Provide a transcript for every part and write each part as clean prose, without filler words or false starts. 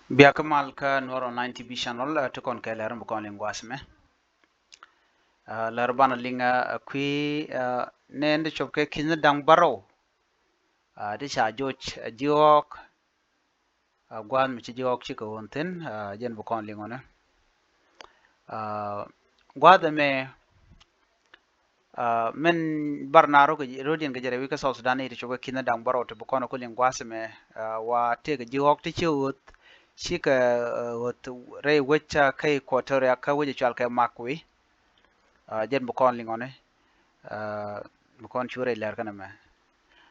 Biya kamal ka noro 90 bishanol to kon ke lerum kon lingwas me lerbana linga kwi ne ndi chop ke kin dang baro di cha joch jiok gwan mi chi jiok chi ko wonten jen bu kon lingona gwada me men barnaro ko rodin ga jere wi ka South Sudan iti chop ke kin dang baro to bu kon ko lingwas me wa te ga jiok ti chut shi ka wot re wecha kai kotoria ka weje chal ka makwi jen bu kon lingone bu kon chure ler kana me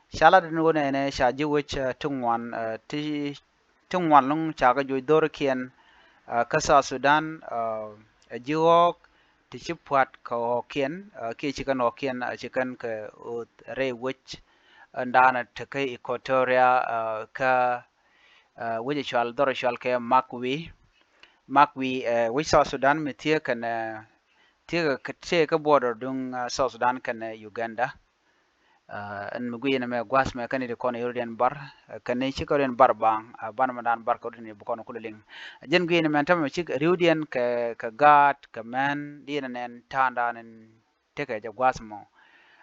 shala de no ne sha ji wech tungwan ti tungwan lung cha ga jo dor kien ka sa Sudan jiok ti chipwat ko kien ki chikan o kien chikan ka re wech ndana te kai equatoria ka weje chwal dor chwal ke makwi wech sa Sudan mi tie kan tie ka border dung South Sudan kan Uganda en mugui na me gwas me kanidi kono yordian bar kanne chikoren bar bang ban madan bar ko ni bu kono kuling jen gui na men tam chik riudian ka gat ka men dina nen tanda nen teke ja gwas mo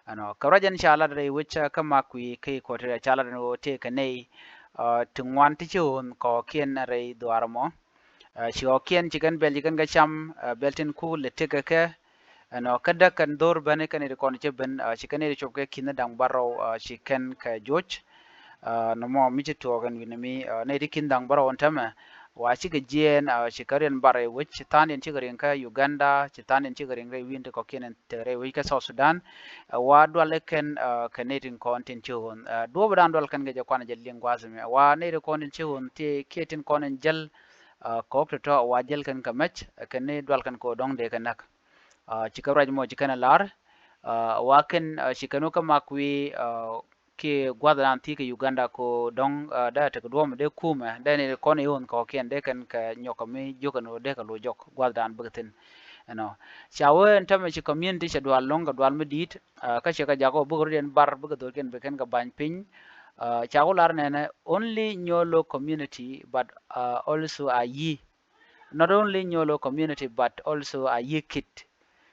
ano karajan chala de wicha kama kui kai ko te chala no te kanei tungwan ti chun ko kien re dwar mo shi o kien chikan bel chikan ga cham beltin ku le teke ke ano kada kan dor bane kan iri kon cheben chikan iri chopke kinda dang baro chikan ka joch no mo mi to gan winami ne iri kindang baro on tama wa chi ga jien chikaren bare which tanin chigarin ka Uganda chitanin chigarin re win ko kenen tere wi ka South Sudan wa dwale ken kanetin kontin chun do bran dwal kan ga kwana jellin gwazme wa ne iri kontin chun te ketin konen jel ko to wa jel kan kamach kan ne dwal kan ko dong de kanak chikaraj mo chikana lar waken chikano ka makwi ke gwadran ti ke Uganda ko dong da ta duom de kuma da ne ko ne yon ko ken de kan ka nyoka mi jokano de ka lo jok gwadran bugtin no chawe ntame chi community cha dwal longa dwal medit ka che ka jago bugur den bar bugur do ken be ken ka ban pin chago lar ne only nyolo community but also a yi not only nyolo community but also a yi kit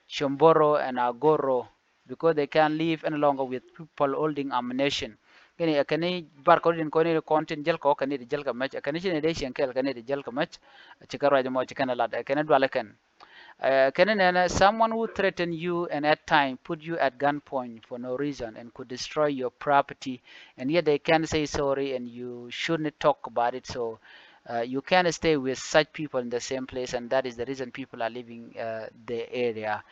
Shomboro and Agoro because they can't live any longer with people holding ammunition. Kani bar ko din ko ni content jel ko kani jel ka match kani chine de shen kel kani jel ka match chikaro ja mo chikana lad kani dwala kan kani nana someone who threaten you and at time put you at gunpoint for no reason and could destroy your property and yet they can't say sorry and you shouldn't talk about it so you can't stay with such people in the same place and that is the reason people are leaving the area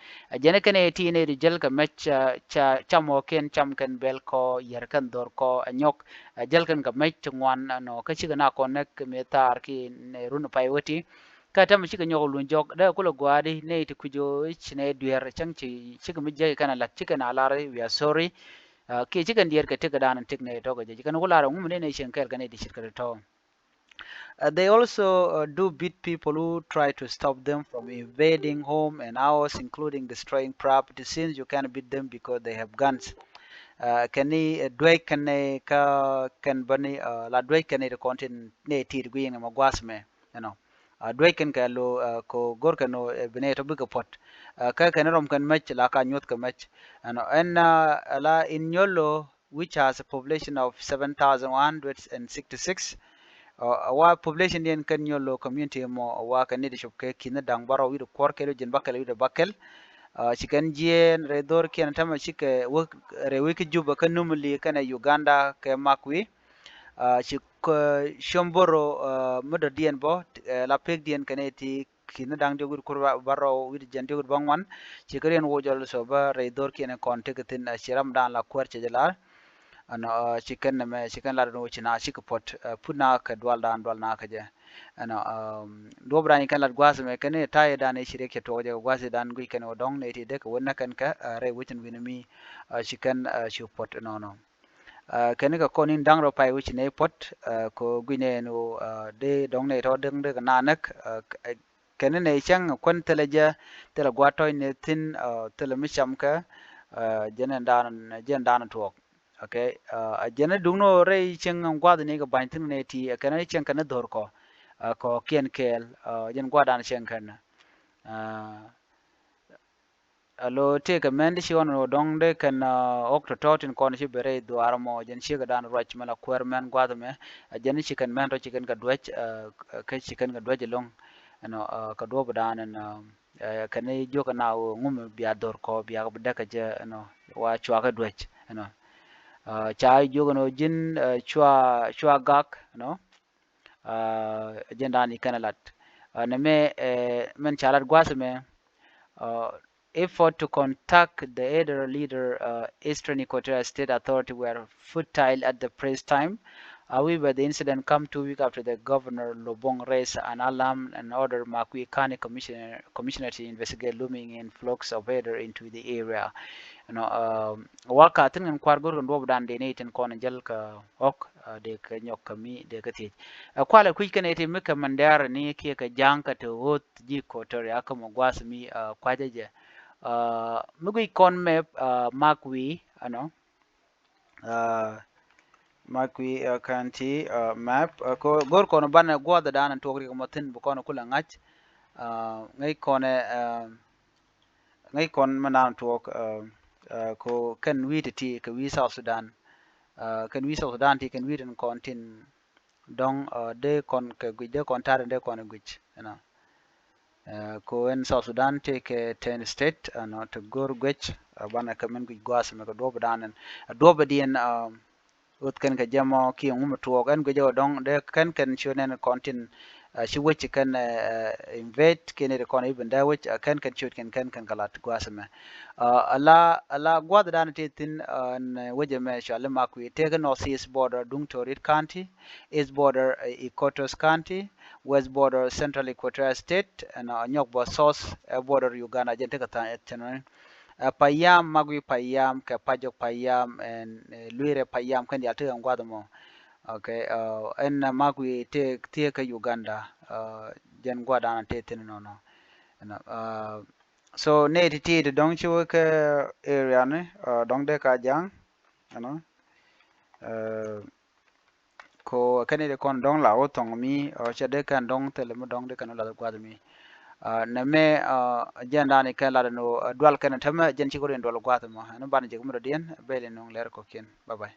jene kane ti ne jel ka mech cha chamo ken cham kan bel ko yer kan dor ko nyok jel kan ka mech ngwan no ka chi na connect me tar ki ne run pai wati ka tam chi ka nyok lun jok da kula gwadi ne ti kujo chine duer chang chi ka mi je kana lat chi kana lare we are sorry ki chi kan dier ka tik dan tik ne to ga je kan kula ra ngum ne shen kel kan ne di shit ka to they also do beat people who try to stop them from invading home and ours, including destroying property. Since you can't beat them because they have guns. Kani dway kane ka kan bani la dway kane the content ne tir guing ma gwasme you know dway kan ka lo ko gor kano bene to buga pot ka kan rom kan mach la ka nyot ka mach and la in yolo which has a population of 7,166 awa population den kan yolo community mo awa kan ni shop ke kina dang baro wido kor ke jin bakel wido bakel chikan jien re dor ken tama chike wo re wiki juba kan numuli kana Uganda ke makwi chik shomboro mudo dien bo la pek dien kaneti kina dang jogur kurwa baro wido jan jogur bangwan chikaren wo jol so ba re dor ken kon teketin chiram dan la kwer chejelar ano chicken me chicken la no china chik pot puna ka dwal na ka je ano do brani kan la gwas me kan ta da ne shire ke to je gwas dan gui kan odong ne ti de ko wona kan ka re witin winami chicken chu pot no no kan ka konin dang ro pai wich ne pot ko gui ne no de dong ne to deng de na nak kan ne chang kon teleja tele gwato ne tin tele mi cham ka jen dan to okay jene dungno re cheng ngwad ne ga bantin ne ti kana cheng kana dor ko ko kien kel jen gwa dan chen kan lo te ka men shi on dong de kan ok to totin kon shi bere duar mo jen shi ga dan roch mala kwer men gwa me jen shi kan men ro shi kan ga dwech ka shi kan ga dwech long ka do dan kan ne jo kana ngum biya dor ko biya ga ka je wa chwa ga dwech cha jo no jin chwa gak jen dan ikana lat ne me men chalat gwa me uh, effort to contact the other leader, Eastern Equatorial State Authority, were futile at the press time. However, the incident came 2 weeks after the governor Lobong raised an alarm and ordered Makui County Commissioner to investigate looming influx of weather into the area. Waka tin ngan kwar gor ndo dan de ne tin kon jal ka ok de ka nyok ka mi de ka ti kwala ku kan ete mika mandar ni ke ka janka to hot ji ko tore aka mo gwas mi kwajeje mugui kon me makwi makwi kanti map ko gor kono ban goda dan to gri mo tin bu kono kula ngach ngai kone ngai kon manan to ko kan witi ti ka wi South Sudan kan wi South Sudan ti kan wi den kontin dong de kon ka gwi de kon tar de kon gwi ko en South Sudan te ke 10 state to gor gwech bana ka men gwi gwas me ko do badan do badien ut kan ka jamo ki ngum to gan gwi jo dong de kan chunen kontin shi wech kan invade kene de kon even da wech kan chut kan kalat gwas me ala gwada dan te tin weje me shale makwi te ga northeast border dung torit county east border Equatorial County west border central Equatorial State and nyok bo south border Uganda jente ka tan payam magwi payam ka pajok payam and luire payam kan ya te gwada mo okay en magwi te ka Uganda jen gwada na te tin so ne ti de dong chu ke area ne dong de ka jang ko kane de kon dong la o tong mi che de kan dong tele mo dong de kan la kwa mi na me jen dani kan la no dwal kan tama jen chi ko den dwal kwa mo no ban je ko mo dien be le no ler ko ken bye bye